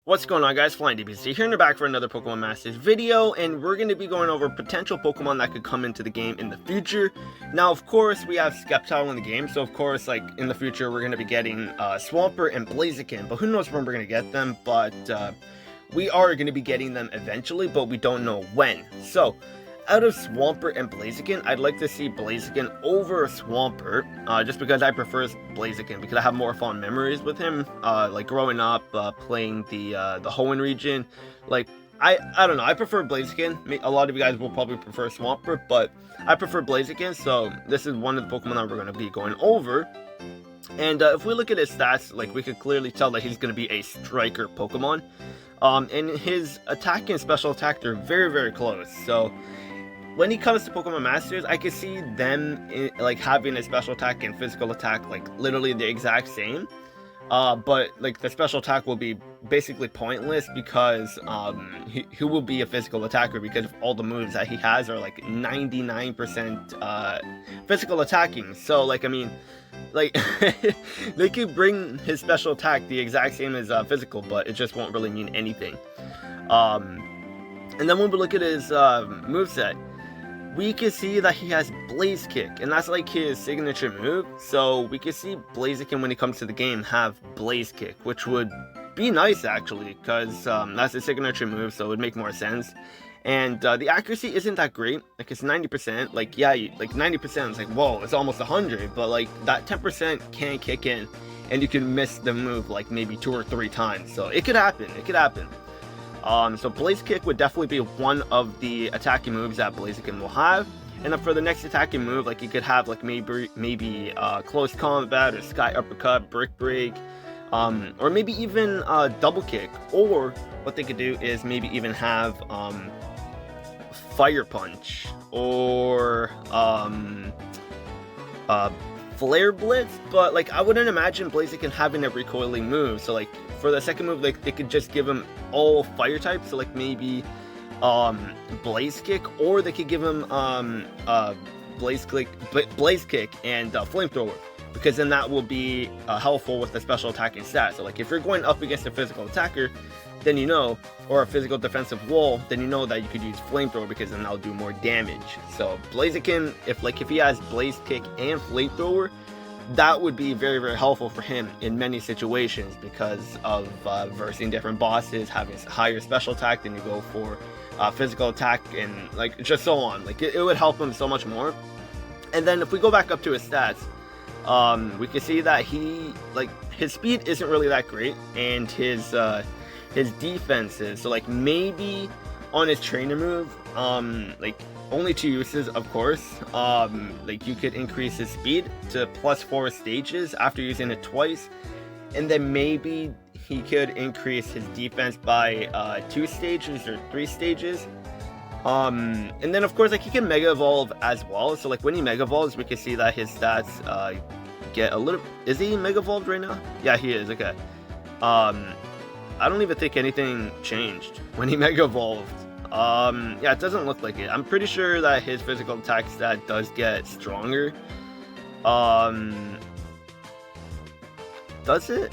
What's going on, guys? Flying DBC here, and we're back for another Pokemon Masters video, and we're going to be going over potential Pokemon that could come into the game in the future. Now, of course, we have Sceptile in the game, so of course, like, in the future, we're going to be getting Swampert and Blaziken, but who knows when we're going to get them, but we are going to be getting them eventually, but we don't know when. So, out of Swampert and Blaziken, I'd like to see Blaziken over Swampert, just because I prefer Blaziken, because I have more fond memories with him, like growing up, playing the Hoenn region. Like, I don't know, I prefer Blaziken. A lot of you guys will probably prefer Swampert, but I prefer Blaziken, so this is one of the Pokemon that we're going to be going over. And if we look at his stats, like, we could clearly tell that he's going to be a striker Pokemon. And his attack and special attack, they're very, very close, so when he comes to Pokemon Masters, I can see them like having a special attack and physical attack like literally the exact same. But like the special attack will be basically pointless because he will be a physical attacker because all the moves that he has are like 99% physical attacking. So like, I mean, like they could bring his special attack the exact same as physical, but it just won't really mean anything. And then when we look at his moveset, we can see that he has Blaze Kick, and that's like his signature move. So we can see Blaziken when he comes to the game have Blaze Kick, which would be nice actually, because that's his signature move, so it would make more sense. And the accuracy isn't that great, like it's 90%, like yeah, like 90% is like, whoa, it's almost 100, but like that 10% can kick in, and you can miss the move like maybe 2 or 3 times, so it could happen, So Blaze Kick would definitely be one of the attacking moves that Blaziken will have. And then for the next attacking move, like you could have like maybe Close Combat or Sky Uppercut, Brick Break, or maybe even Double Kick. Or what they could do is maybe even have Fire Punch or Flare Blitz, but like I wouldn't imagine Blaziken having a recoiling move. So like for the second move, like they could just give him all fire types, so like maybe Blaze Kick, or they could give him Blaze Kick and Flamethrower, because then that will be helpful with the special attacking stat. So like if you're going up against a physical attacker, then you know, or a physical defensive wall, then you know that you could use Flamethrower, because then that'll do more damage. So Blaziken, if he has Blaze Kick and Flamethrower, that would be very, very helpful for him in many situations, because of versing different bosses, having higher special attack, then you go for physical attack, and like just so on. Like it would help him so much more. And then if we go back up to his stats, we can see that his speed isn't really that great, and his defense is, so like maybe on his trainer move, like only 2 uses, of course. Like you could increase his speed to +4 stages after using it twice, and then maybe he could increase his defense by 2 stages or 3 stages. And then of course like he can Mega Evolve as well. So like when he Mega Evolves, we can see that his stats get a little. Is he Mega Evolved right now? Yeah, he is. Okay. I don't even think anything changed when he Mega Evolved. Yeah, it doesn't look like it. I'm pretty sure that his physical attack stat does get stronger. Does it?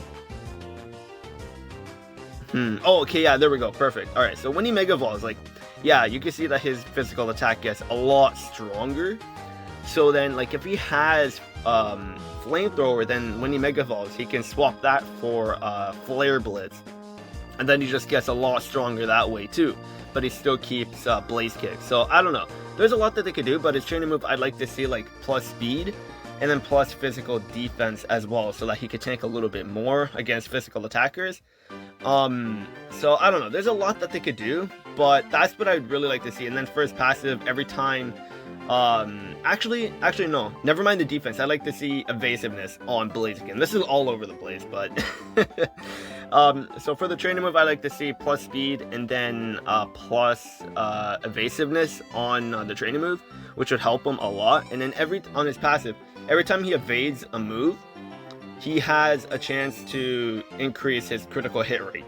Oh, okay, yeah, there we go. Perfect. Alright, so when he Mega Evolves, like, yeah, you can see that his physical attack gets a lot stronger. So then, like, if he has Flamethrower, then when he Mega Evolves, he can swap that for Flare Blitz. And then he just gets a lot stronger that way too, but he still keeps Blaze Kick. So I don't know, there's a lot that they could do, but his training move, I'd like to see like plus speed and then plus physical defense as well, so that he could tank a little bit more against physical attackers. So I don't know, there's a lot that they could do, but that's what I'd really like to see. And then for his passive, every time actually no, never mind the defense, I'd like to see evasiveness on Blaziken. This is all over the place, but so for the training move, I like to see plus speed and then plus evasiveness on the training move, which would help him a lot. And then on his passive, every time he evades a move, he has a chance to increase his critical hit rate,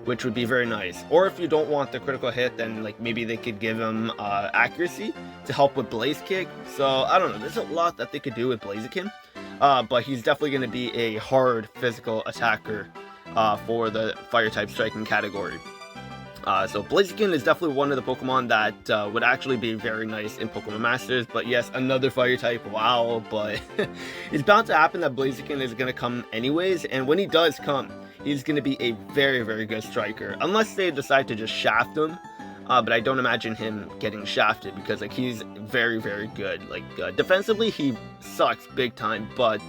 which would be very nice. Or if you don't want the critical hit, then like maybe they could give him accuracy to help with Blaze Kick. So I don't know, there's a lot that they could do with Blaziken, but he's definitely going to be a hard physical attacker for the fire type striking category. So Blaziken is definitely one of the Pokemon that would actually be very nice in Pokemon Masters, but yes, another fire type, wow, but it's bound to happen that Blaziken is going to come anyways, and when he does come, he's going to be a very, very good striker, unless they decide to just shaft him, but I don't imagine him getting shafted, because like he's very, very good. Like defensively, he sucks big time, but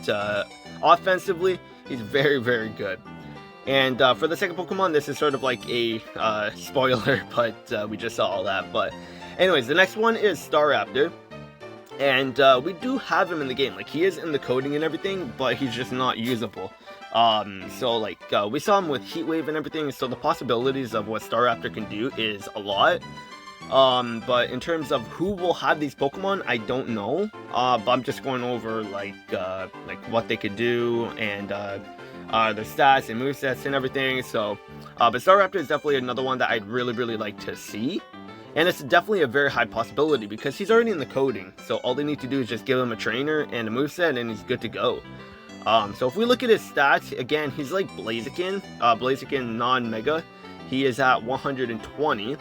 offensively, he's very, very good. And for the second Pokemon, this is sort of like a spoiler, but we just saw all that. But anyways, the next one is Staraptor. And we do have him in the game. Like, he is in the coding and everything, but he's just not usable. So, like, we saw him with Heat Wave and everything, so the possibilities of what Staraptor can do is a lot. But in terms of who will have these Pokemon, I don't know. But I'm just going over, like what they could do, and their stats and movesets and everything. So, but Staraptor is definitely another one that I'd really, really like to see. And it's definitely a very high possibility because he's already in the coding. So all they need to do is just give him a trainer and a moveset and he's good to go. So if we look at his stats, again, he's like Blaziken. Blaziken non-Mega. He is at 120.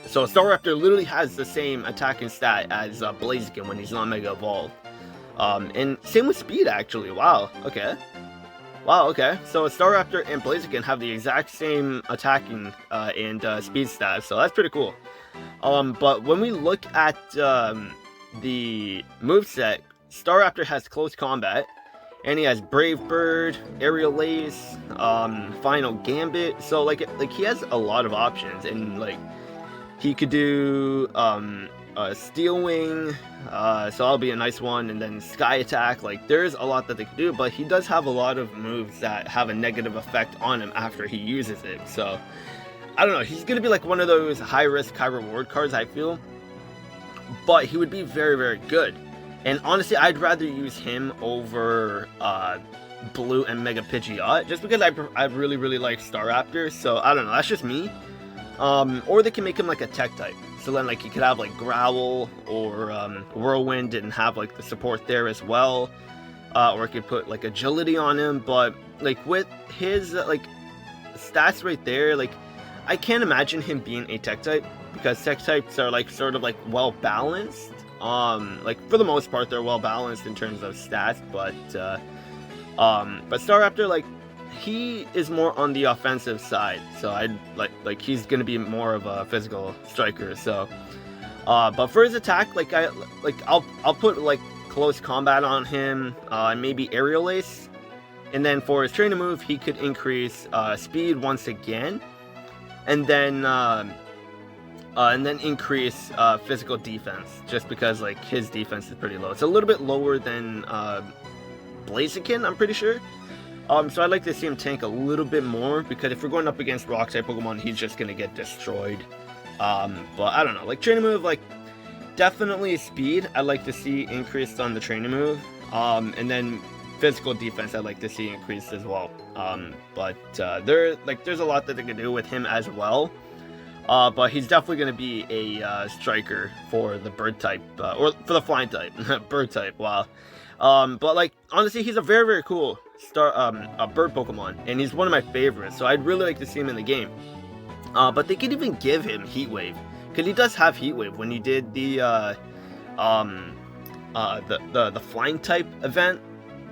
So Staraptor literally has the same attacking stat as Blaziken when he's non-Mega evolved. And same with speed, actually. Wow, okay. Wow, okay. So Staraptor and Blaziken have the exact same attacking and speed stats, so that's pretty cool. But when we look at the moveset, Staraptor has Close Combat, and he has Brave Bird, Aerial Ace, Final Gambit. So like he has a lot of options, and like he could do Steel Wing, so that'll be a nice one, and then Sky Attack. Like, there's a lot that they could do, but he does have a lot of moves that have a negative effect on him after he uses it. So I don't know, he's gonna be like one of those high risk, high reward cards, I feel, but he would be very, very good. And honestly, I'd rather use him over Blue and Mega Pidgeot, just because I really, really like Staraptor. So I don't know, that's just me. Or they can make him like a tech type, so then like you could have like Growl or Whirlwind and have like the support there as well, or I could put like Agility on him. But like with his like stats right there, like I can't imagine him being a tech type, because tech types are like sort of like well balanced. Like for the most part they're well balanced in terms of stats, but Staraptor, like, he is more on the offensive side, so I'd like he's gonna be more of a physical striker. So, but for his attack, I'll put like Close Combat on him, maybe Aerial Ace, and then for his trainer move, he could increase speed once again, and then increase physical defense, just because like his defense is pretty low. It's a little bit lower than Blaziken, I'm pretty sure. So I'd like to see him tank a little bit more, because if we're going up against rock type Pokemon, he's just gonna get destroyed. But I don't know, like trainer move, like definitely speed I'd like to see increased on the trainer move, and then physical defense I'd like to see increased as well. But there's a lot that they can do with him as well. But he's definitely going to be a striker for the bird type, or for the flying type, bird type. Wow. But like honestly, he's a very, very cool bird Pokemon, and he's one of my favorites. So I'd really like to see him in the game. But they could even give him Heat Wave, because he does have Heat Wave. When you did the flying type event,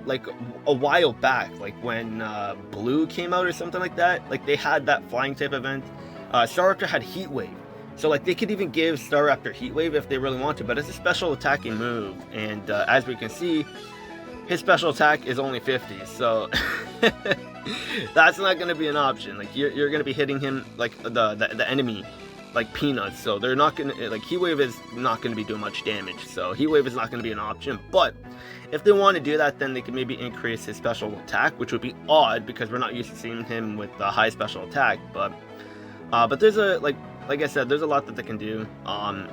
like a while back, like when Blue came out or something like that, like they had that flying type event. Staraptor had Heat Wave, so like they could even give Staraptor Heat Wave if they really want to, but it's a special attacking move, and as we can see, his special attack is only 50, so that's not going to be an option. Like you're going to be hitting him like the enemy like peanuts, so they're not going to, like, Heat Wave is not going to be doing much damage, so Heat Wave is not going to be an option. But if they want to do that, then they can maybe increase his special attack, which would be odd because we're not used to seeing him with a high special attack. But there's a like I said, there's a lot that they can do.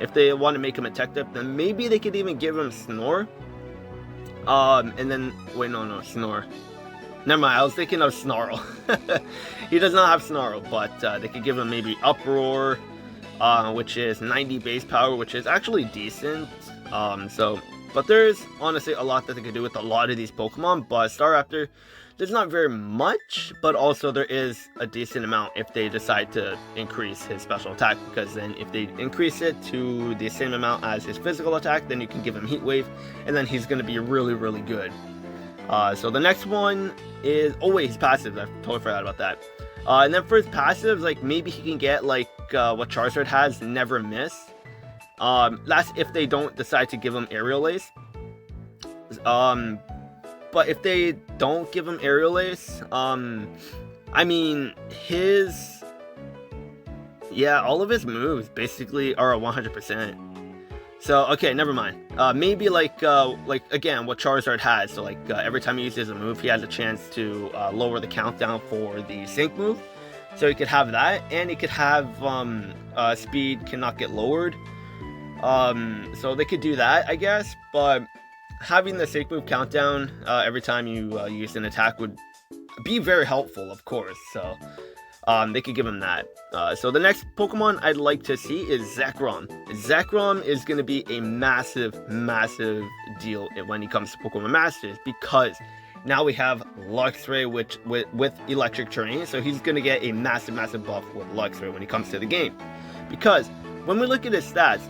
If they want to make him a tech type, then maybe they could even give him Snore. And then wait, no, Snore. Never mind, I was thinking of Snarl. He does not have Snarl, but they could give him maybe Uproar, which is 90 base power, which is actually decent. But there's honestly a lot that they could do with a lot of these Pokemon, but Staraptor there's not very much, but also there is a decent amount if they decide to increase his special attack, because then if they increase it to the same amount as his physical attack, then you can give him Heat Wave, and then he's going to be really, really good. So the next one is, oh wait, his passive, I totally forgot about that. And then for his passives, like maybe he can get like what Charizard has, Never Miss. That's if they don't decide to give him Aerial Ace. But if they don't give him Aerial Ace, I mean, all of his moves basically are a 100%. So, okay, never mind. Maybe like again, what Charizard has. So like every time he uses a move, he has a chance to lower the countdown for the Sync move. So he could have that, and he could have speed cannot get lowered. So they could do that, I guess, but having the Sync move countdown every time you use an attack would be very helpful, of course. So they could give him that. So the next Pokemon I'd like to see is Zekrom. Zekrom is going to be a massive, massive deal when it comes to Pokemon Masters, because now we have Luxray with Electric Terrain, so he's going to get a massive, massive buff with Luxray when it comes to the game. Because when we look at his stats,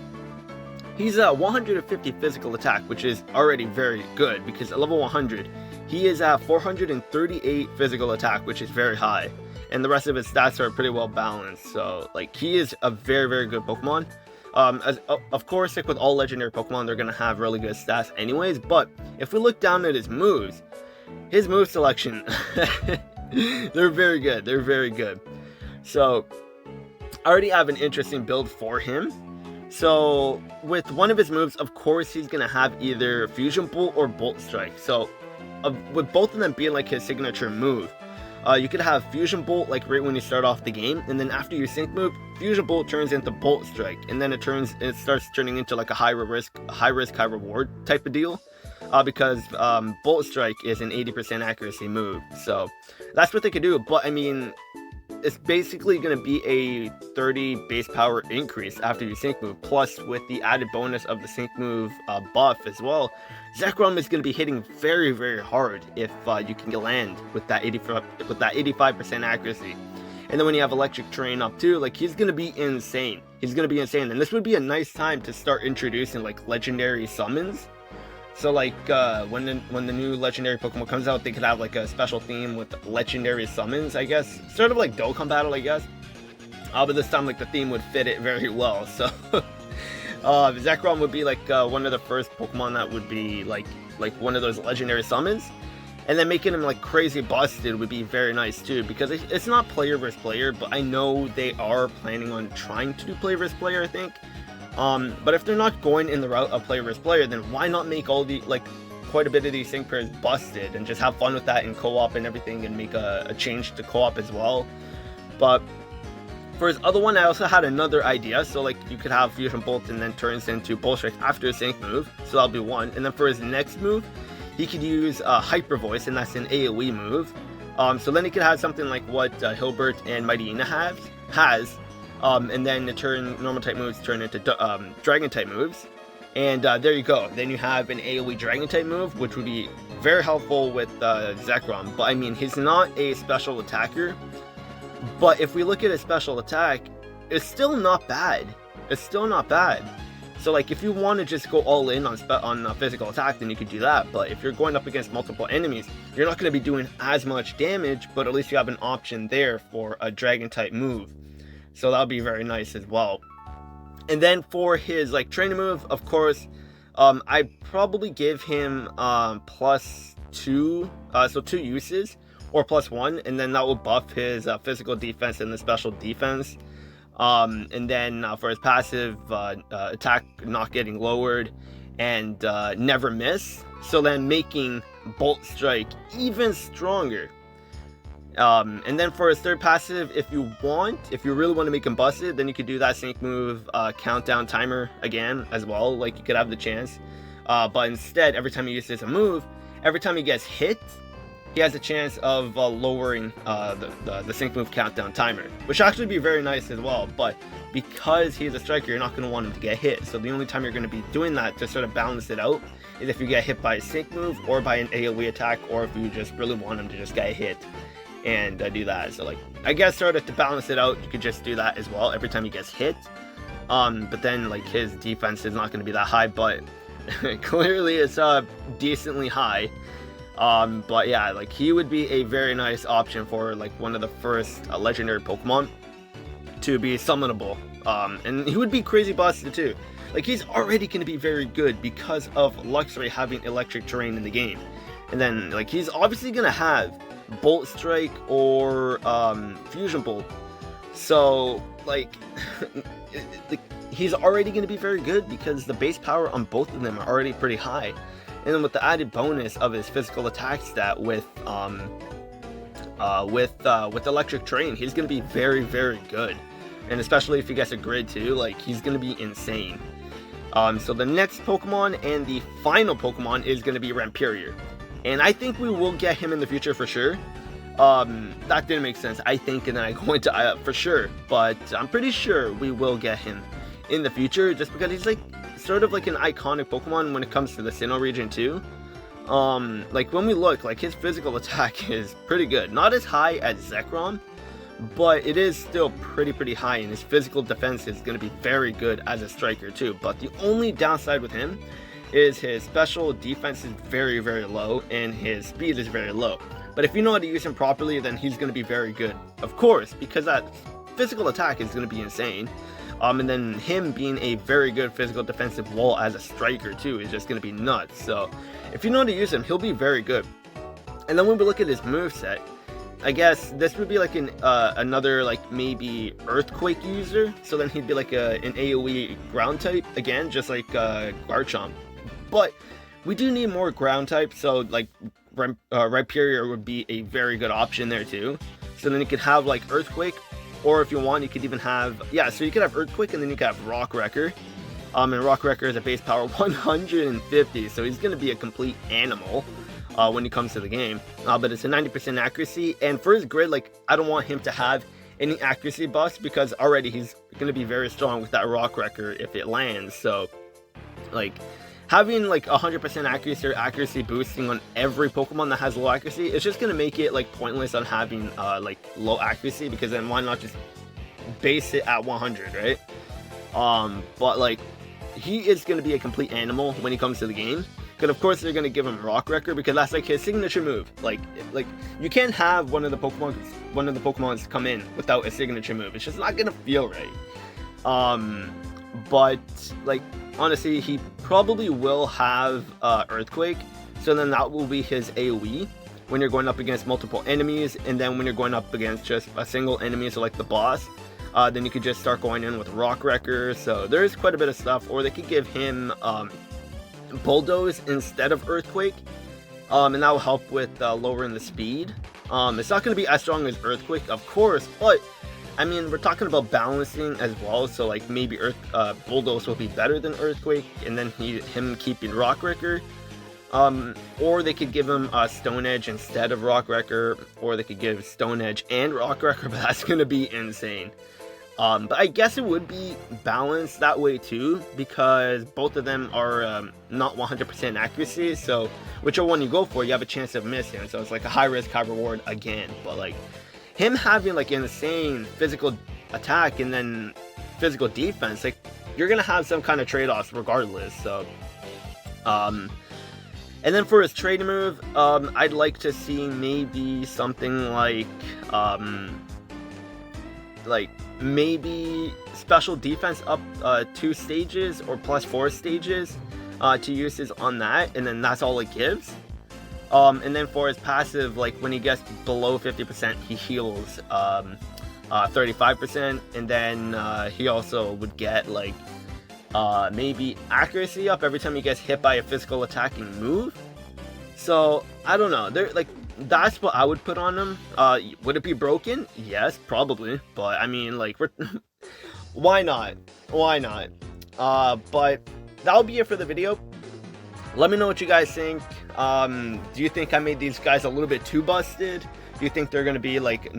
he's a 150 physical attack, which is already very good, because at level 100, he is at 438 physical attack, which is very high. And the rest of his stats are pretty well balanced, so like he is a very, very good Pokemon. Of course, like with all legendary Pokemon, they're going to have really good stats anyways, but if we look down at his moves, his move selection, they're very good, they're very good. So, I already have an interesting build for him. So, with one of his moves, of course, he's going to have either Fusion Bolt or Bolt Strike. So, with both of them being like his signature move, you could have Fusion Bolt like right when you start off the game, and then after your Sync move, Fusion Bolt turns into Bolt Strike, and then it starts turning into like a high risk, high reward type of deal, because Bolt Strike is an 80% accuracy move. So that's what they could do. But I mean, it's basically going to be a 30 base power increase after your Sync move, plus with the added bonus of the Sync move buff as well. Zekrom is going to be hitting very, very hard if you can land with that 85% accuracy. And then when you have Electric Terrain up too, like he's going to be insane. He's going to be insane, and this would be a nice time to start introducing like legendary summons. So like when the new legendary Pokemon comes out, they could have like a special theme with legendary summons, I guess. Sort of like Dokkan Battle, I guess. But this time like the theme would fit it very well. So Zekrom would be like one of the first Pokemon that would be like one of those legendary summons. And then making him like crazy busted would be very nice too, because it's not player versus player, but I know they are planning on trying to do player versus player, I think. But if they're not going in the route of player versus player, then why not make all the, like, quite a bit of these sync pairs busted and just have fun with that in co-op and everything, and make a change to co-op as well. But for his other one, I also had another idea. So like you could have Fusion Bolt and then turns into Bolt Strike after a sync move. So that'll be one. And then for his next move, he could use Hyper Voice, and that's an AoE move. So then he could have something like what Hilbert and Mightyena has. And then normal type moves turn into dragon type moves, and there you go. Then you have an AoE dragon type move, which would be very helpful with Zekrom. But I mean, he's not a special attacker, but if we look at his special attack, it's still not bad. It's still not bad. So like if you want to just go all in on physical attack, then you could do that. But if you're going up against multiple enemies, you're not going to be doing as much damage, but at least you have an option there for a dragon type move. So that'll be very nice as well. And then for his like training move, of course, I'd probably give him +2, so 2 uses, or +1, and then that will buff his physical defense and the special defense. And then for his passive, attack not getting lowered, and Never Miss, so then making Bolt Strike even stronger. And then for his third passive, if you really want to make him busted, then you could do that sync move countdown timer again as well. Like you could have the chance, but instead, every time he uses a move, every time he gets hit, he has a chance of lowering the sync move countdown timer, which actually be very nice as well. But because he's a striker, you're not going to want him to get hit. So the only time you're going to be doing that to sort of balance it out is if you get hit by a sync move or by an AoE attack, or if you just really want him to just get hit and do that. So like, I guess sort of to balance it out, you could just do that as well every time he gets hit. But then like his defense is not going to be that high, but clearly it's decently high. But yeah, like he would be a very nice option for like one of the first legendary Pokemon to be summonable. And he would be crazy busted too. Like he's already going to be very good because of Luxray having electric terrain in the game. And then like he's obviously going to have Bolt Strike or Fusion Bolt. So like he's already going to be very good because the base power on both of them are already pretty high. And then with the added bonus of his physical attack stat with electric terrain, he's going to be very, very good. And especially if he gets a grid too, like he's going to be insane. So the next Pokemon and the final Pokemon is going to be Rampirier. And I think we will get him in the future for sure. That didn't make sense, I think, and then I go into for sure. But I'm pretty sure we will get him in the future just because he's like sort of like an iconic Pokemon when it comes to the Sinnoh region too. Like when we look, like his physical attack is pretty good. Not as high as Zekrom, but it is still pretty high, and his physical defense is going to be very good as a striker too. But the only downside with him is his special defense is very low and his speed is very low. But if you know how to use him properly, then he's going to be very good, of course, because that physical attack is going to be insane. And then him being a very good physical defensive wall as a striker too is just going to be nuts. So if you know how to use him, he'll be very good. And then when we look at his moveset, I guess this would be like another like maybe Earthquake user. So then he'd be like an AoE ground type again, just like Garchomp. But we do need more ground types, so like Rhyperior would be a very good option there too. So then you could have like Earthquake, or if you want, you could even have, yeah, so you could have Earthquake and then you could have Rock Wrecker. And Rock Wrecker is a base power 150, so he's going to be a complete animal when he comes to the game. But it's a 90% accuracy, and for his grid, like, I don't want him to have any accuracy buffs because already he's going to be very strong with that Rock Wrecker if it lands. So, like, having like 100% accuracy or accuracy boosting on every Pokemon that has low accuracy, it's just going to make it like pointless on having like low accuracy, because then why not just base it at 100, right? But like he is going to be a complete animal when he comes to the game, because of course they're going to give him Rock Wrecker because that's like his signature move. Like you can't have one of the Pokemons come in without a signature move. It's just not going to feel right. But like honestly, he probably will have Earthquake, so then that will be his AoE when you're going up against multiple enemies. And then when you're going up against just a single enemy, so like the boss, then you could just start going in with Rock Wrecker. So there's quite a bit of stuff. Or they could give him Bulldoze instead of Earthquake, and that will help with lowering the speed. It's not going to be as strong as Earthquake, of course, but I mean, we're talking about balancing as well, so like maybe Bulldoze will be better than Earthquake, and then him keeping Rock Wrecker. Or they could give him Stone Edge instead of Rock Wrecker, or they could give Stone Edge and Rock Wrecker, but that's going to be insane. But I guess it would be balanced that way too, because both of them are not 100% accuracy, so whichever one you go for, you have a chance of missing, so it's like a high risk, high reward again. But like, him having like insane physical attack and then physical defense, like you're gonna have some kind of trade-offs regardless. So and then for his trade move, I'd like to see maybe something like maybe special defense up 2 stages or +4 stages to uses on that, and then that's all it gives. And then for his passive, like when he gets below 50%, he heals 35%, and then he also would get like maybe accuracy up every time he gets hit by a physical attacking move. So I don't know, that's what I would put on him. Would it be broken? Yes, probably, but I mean, like, why not? But that'll be it for the video. Let me know what you guys think. Do you think I made these guys a little bit too busted? Do you think they're gonna be like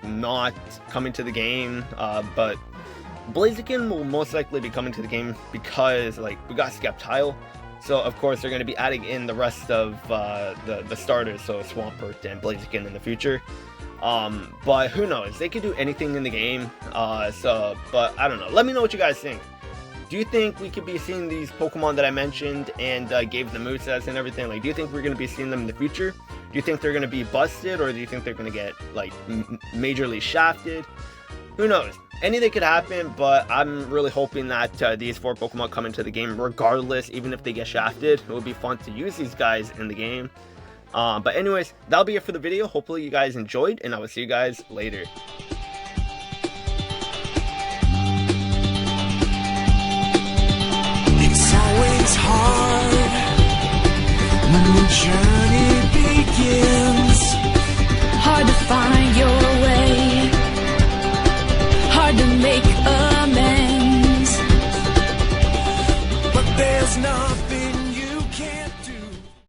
not coming to the game? But Blaziken will most likely be coming to the game because like we got Sceptile, so of course they're gonna be adding in the rest of the starters, so Swampert and Blaziken in the future. But who knows? They could do anything in the game. But I don't know. Let me know what you guys think. Do you think we could be seeing these Pokemon that I mentioned and gave the movesets and everything? Like, do you think we're going to be seeing them in the future? Do you think they're going to be busted, or do you think they're going to get, like, majorly shafted? Who knows? Anything could happen, but I'm really hoping that these 4 Pokemon come into the game regardless, even if they get shafted. It would be fun to use these guys in the game. But anyways, that'll be it for the video. Hopefully you guys enjoyed, and I will see you guys later. It's always hard when the journey